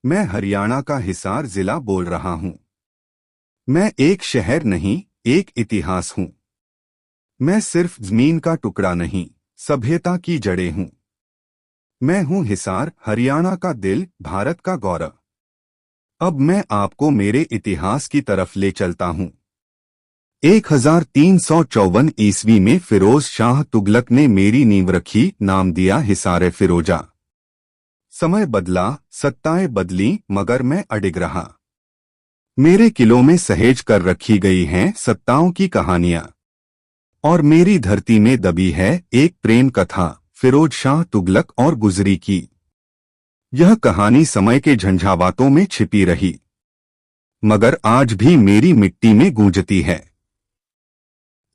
मैं हरियाणा का हिसार जिला बोल रहा हूं। मैं एक शहर नहीं, एक इतिहास हूं। मैं सिर्फ जमीन का टुकड़ा नहीं, सभ्यता की जड़ें हूं। मैं हूं हिसार, हरियाणा का दिल, भारत का गौरव। अब मैं आपको मेरे इतिहास की तरफ ले चलता हूं। 1354 ईस्वी में फिरोज शाह तुगलक ने मेरी नींव रखी, नाम दिया हिसार फिरोजा। समय बदला, सत्ताएं बदली, मगर मैं अडिग रहा। मेरे किलों में सहेज कर रखी गई हैं सत्ताओं की कहानियां, और मेरी धरती में दबी है एक प्रेम कथा, फिरोज शाह तुगलक और गुजरी की। यह कहानी समय के झंझावातों में छिपी रही, मगर आज भी मेरी मिट्टी में गूंजती है।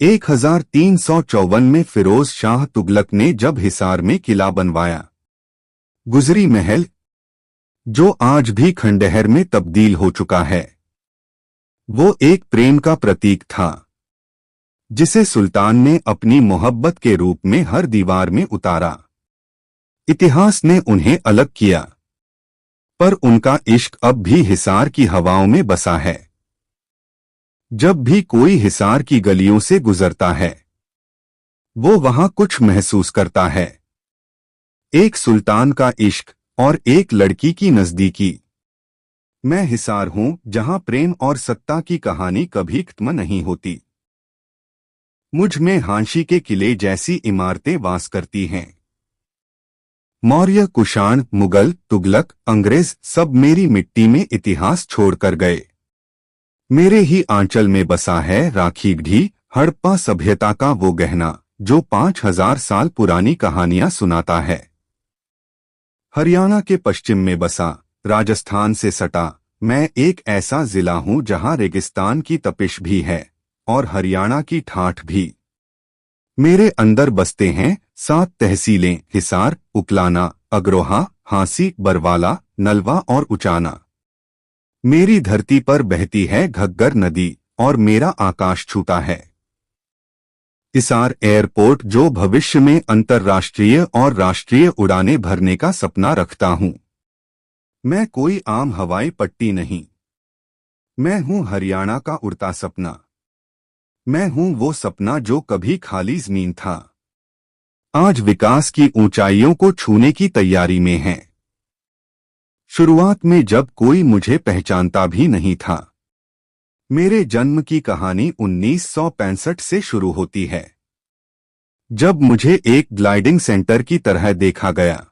1354 में फिरोज शाह तुगलक ने जब हिसार में किला बनवाया, गुजरी महल, जो आज भी खंडहर में तब्दील हो चुका है, वो एक प्रेम का प्रतीक था, जिसे सुल्तान ने अपनी मोहब्बत के रूप में हर दीवार में उतारा। इतिहास ने उन्हें अलग किया, पर उनका इश्क अब भी हिसार की हवाओं में बसा है। जब भी कोई हिसार की गलियों से गुजरता है, वो वहां कुछ महसूस करता है, एक सुल्तान का इश्क और एक लड़की की नजदीकी। मैं हिसार हूं जहां प्रेम और सत्ता की कहानी कभी खत्म नहीं होती। मुझ में हांशी के किले जैसी इमारतें वास करती हैं। मौर्य, कुषाण, मुगल, तुगलक, अंग्रेज सब मेरी मिट्टी में इतिहास छोड़कर गए। मेरे ही आंचल में बसा है राखी गढ़ी, हड़प्पा सभ्यता का वो गहना जो 5000 साल पुरानी कहानियां सुनाता है। हरियाणा के पश्चिम में बसा, राजस्थान से सटा, मैं एक ऐसा जिला हूं जहां रेगिस्तान की तपिश भी है और हरियाणा की ठाठ भी। मेरे अंदर बसते हैं 7 तहसीलें, हिसार, उकलाना, अग्रोहा, हांसी, बरवाला, नलवा और उचाना। मेरी धरती पर बहती है घग्गर नदी और मेरा आकाश छूता है हिसार एयरपोर्ट, जो भविष्य में अंतर्राष्ट्रीय और राष्ट्रीय उड़ानें भरने का सपना रखता हूं। मैं कोई आम हवाई पट्टी नहीं, मैं हूं हरियाणा का उड़ता सपना। मैं हूं वो सपना जो कभी खाली जमीन था, आज विकास की ऊंचाइयों को छूने की तैयारी में है। शुरुआत में जब कोई मुझे पहचानता भी नहीं था, मेरे जन्म की कहानी 1965 से शुरू होती है, जब मुझे एक ग्लाइडिंग सेंटर की तरह देखा गया।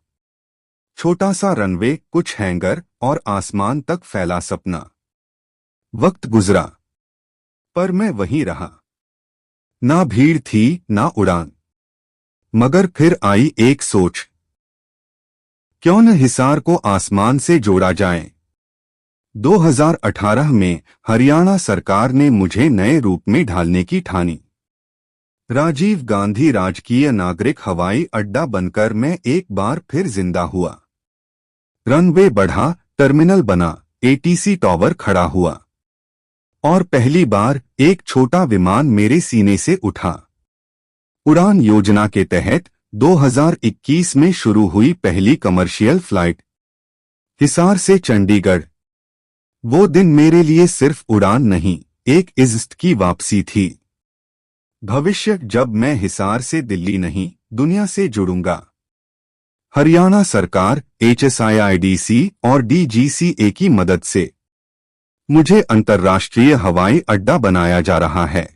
छोटा सा रनवे, कुछ हैंगर और आसमान तक फैला सपना। वक्त गुजरा, पर मैं वहीं रहा। ना भीड़ थी, ना उड़ान, मगर फिर आई एक सोच, क्यों न हिसार को आसमान से जोड़ा जाए। 2018 में हरियाणा सरकार ने मुझे नए रूप में ढालने की ठानी। राजीव गांधी राजकीय नागरिक हवाई अड्डा बनकर मैं एक बार फिर जिंदा हुआ। रनवे बढ़ा, टर्मिनल बना, एटीसी टॉवर खड़ा हुआ, और पहली बार एक छोटा विमान मेरे सीने से उठा। उड़ान योजना के तहत 2021 में शुरू हुई पहली कमर्शियल फ्लाइट, हिसार से चंडीगढ़। वो दिन मेरे लिए सिर्फ उड़ान नहीं, एक इज्जत की वापसी थी। भविष्य जब मैं हिसार से दिल्ली नहीं, दुनिया से जुड़ूंगा। हरियाणा सरकार, HSIIDC और DGCA की मदद से मुझे अंतर्राष्ट्रीय हवाई अड्डा बनाया जा रहा है।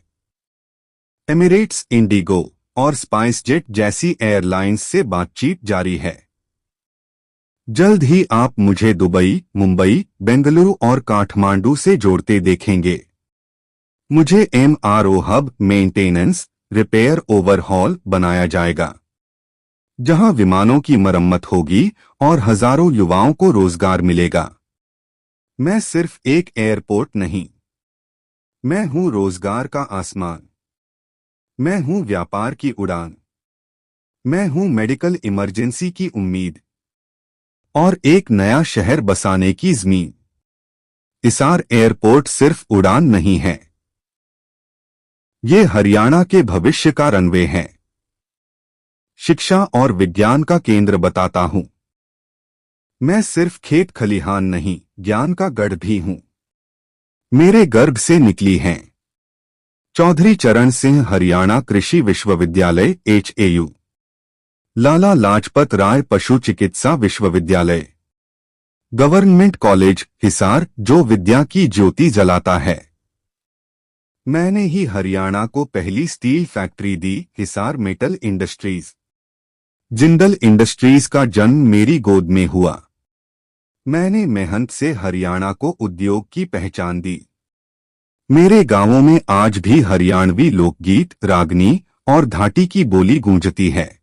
एमिरेट्स, इंडिगो और स्पाइसजेट जैसी एयरलाइंस से बातचीत जारी है। जल्द ही आप मुझे दुबई, मुंबई, बेंगलुरु और काठमांडू से जोड़ते देखेंगे। मुझे MRO hub, maintenance, repair, overhaul बनाया जाएगा, जहां विमानों की मरम्मत होगी और हजारों युवाओं को रोजगार मिलेगा। मैं सिर्फ एक एयरपोर्ट नहीं, मैं हूं रोजगार का आसमान। मैं हूं व्यापार की उड़ान। मैं हूं मेडिकल इमरजेंसी की उम्मीद, और एक नया शहर बसाने की ज़मीन। हिसार एयरपोर्ट सिर्फ उड़ान नहीं है, ये हरियाणा के भविष्य का रनवे है। शिक्षा और विज्ञान का केंद्र बताता हूं। मैं सिर्फ खेत खलिहान नहीं, ज्ञान का गढ़ भी हूं। मेरे गर्भ से निकली हैं चौधरी चरण सिंह हरियाणा कृषि विश्वविद्यालय HAU, लाला लाजपत राय पशु चिकित्सा विश्वविद्यालय, गवर्नमेंट कॉलेज हिसार जो विद्या की ज्योति जलाता है। मैंने ही हरियाणा को पहली स्टील फैक्ट्री दी, Hisar metal industries. Jindal industries का जन्म मेरी गोद में हुआ। मैंने मेहनत से हरियाणा को उद्योग की पहचान दी। मेरे गांवों में आज भी हरियाणवी लोकगीत, रागनी और धाटी की बोली गूंजती है।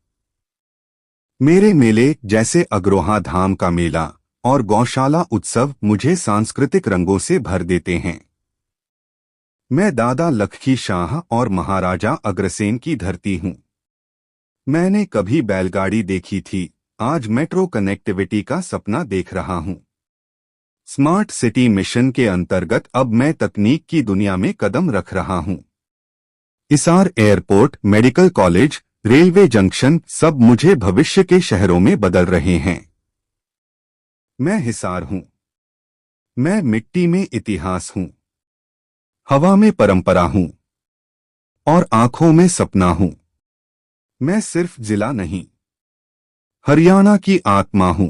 मेरे मेले जैसे अग्रोहा धाम का मेला और गौशाला उत्सव मुझे सांस्कृतिक रंगों से भर देते हैं। मैं दादा लखी शाह और महाराजा अग्रसेन की धरती हूं। मैंने कभी बैलगाड़ी देखी थी, आज मेट्रो कनेक्टिविटी का सपना देख रहा हूं। स्मार्ट सिटी मिशन के अंतर्गत अब मैं तकनीक की दुनिया में कदम रख रहा हूं। Hisar airport, medical college, railway junction सब मुझे भविष्य के शहरों में बदल रहे हैं। मैं हिसार हूं। मैं मिट्टी में इतिहास हूं, हवा में परंपरा हूं और आंखों में सपना हूं। मैं सिर्फ जिला नहीं, हरियाणा की आत्मा हूं।